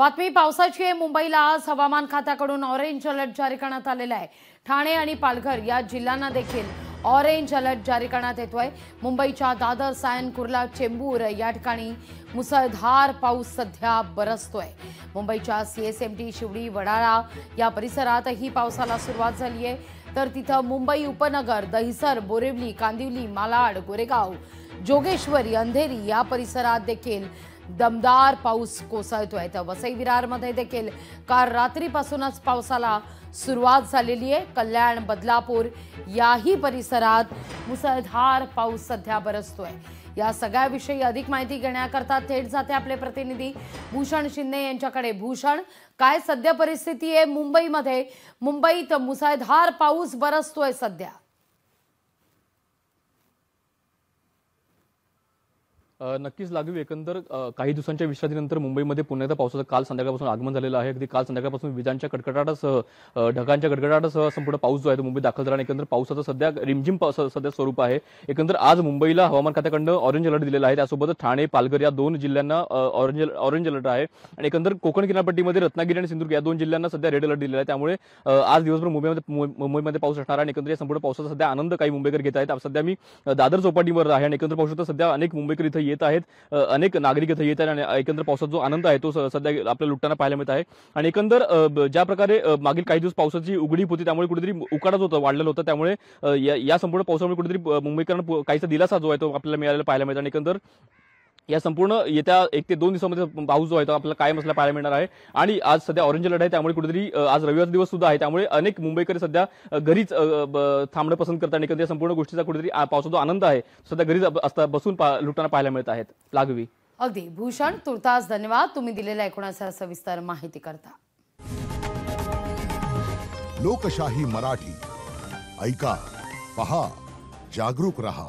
बातमी पावसाची आहे। मुंबईला आज हवामान खात्याकडून ऑरेंज अलर्ट जारी करण्यात आलेला आहे। ठाणे आणि पालघर या जिल्ह्यांना देखील ऑरेंज अलर्ट जारी करण्यात येतोय। मुंबईच्या दादर, सायन, कुर्ला, चेंबूर या ठिकाणी मुसळधार पाऊस सध्या बरसतोय। मुंबईच्या सीएसएमटी, शिवडी, वडाळा या परिसरातही पावसाला सुरुवात झाली आहे। तर तिथं मुंबई उपनगर, दहिसर, बोरिवली, कांदिवली, मालाड, गोरेगाव, जोगेश्वरी, अंधेरी या परिसरात देखील दमदार पाऊस कोसळतोय। तर वसई विरारमध्ये देखील काल रात्रीपासूनच पावसाला सुरुवात झालेली आहे। कल्याण, बदलापूर याही परिसरात मुसळधार पाऊस सध्या बरसतोय। या सगळ्याविषयी अधिक माहिती घेण्याकरता थेट जाते आपले प्रतिनिधी भूषण शिंदे यांच्याकडे। भूषण, काय सध्या परिस्थिती आहे मुंबईमध्ये? मुंबईत मुसळधार पाऊस बरसतोय सध्या। नक्कीच लागू एकंदर काही दिवसांच्या विश्रांतीनंतर मुंबईमध्ये पुन्हा एकदा पावसाचं काल संध्याकाळपासून आगमन झालेलं आहे। अगदी काल संध्याकाळपासून विजांच्या कडकडाटासह ढगांच्या गडगडाटासह संपूर्ण पाऊस जो आहे तो मुंबईत दाखल झाला आणि एकंदर पावसाचं सध्या रिमझिम सध्या स्वरूप आहे। एकंदर आज मुंबईला हवामान खात्याकडून ऑरेंज अलर्ट दिलेला आहे। त्यासोबत ठाणे, पालघर या दोन जिल्ह्यांना ऑरेंज अलर्ट आहे आणि एकंदर कोकण किनारपट्टीमध्ये रत्नागिरी आणि सिंधुदुर्ग या दोन जिल्ह्यांना सध्या रेड अलर्ट दिलेला आहे। त्यामुळे आज दिवसभर मुंबईमध्ये पाऊस असणार आणि एकंदर या संपूर्ण पावसाचा सध्या आनंद काही मुंबईकर घेत आहेत। सध्या मी दादर चौपाटीवर आहे आणि एकंदर पाऊस सध्या अनेक मुंबईकर इथे येत आहेत, अनेक नागरिक इथे येत आहेत आणि एकंदर पावसाचा जो आनंद आहे तो सध्या आपल्याला लुटताना पाहायला मिळत आहे। आणि एकंदर ज्या प्रकारे मागील काही दिवस पावसाची उघडीप होती त्यामुळे कुठेतरी उकाडा होता वाढलेला होता, त्यामुळे या संपूर्ण पावसामुळे कुठेतरी मुंबईकरांना काहीसा दिलासा जो आहे तो आपल्याला मिळालेला पाहायला मिळतो। आणि एकंदर या संपूर्ण येत्या 1 ते 2 दिवसांमध्ये पाऊस जो आहे तो आपल्याला कायम असला पाहायला मिळणार आहे। आणि आज सध्या ऑरेंज अलर्ट आहे, त्यामुळे कुठेतरी आज रविवारचा दिवस सुद्धा आहे, त्यामुळे अनेक मुंबईकर सध्या घरीच थांबणं पसंत करतात। एकंदर या संपूर्ण गोष्टीचा कुठेतरी पावसाचा जो आनंद आहे सध्या घरीच बसून लुटताना पाहायला मिळत आहेत। लागवी अगदी भूषण, तुर्तास धन्यवाद तुम्ही दिलेल्या एकूणच सविस्तर माहिती करता। लोकशाही मराठी ऐका, पहा, जागरूक रहा।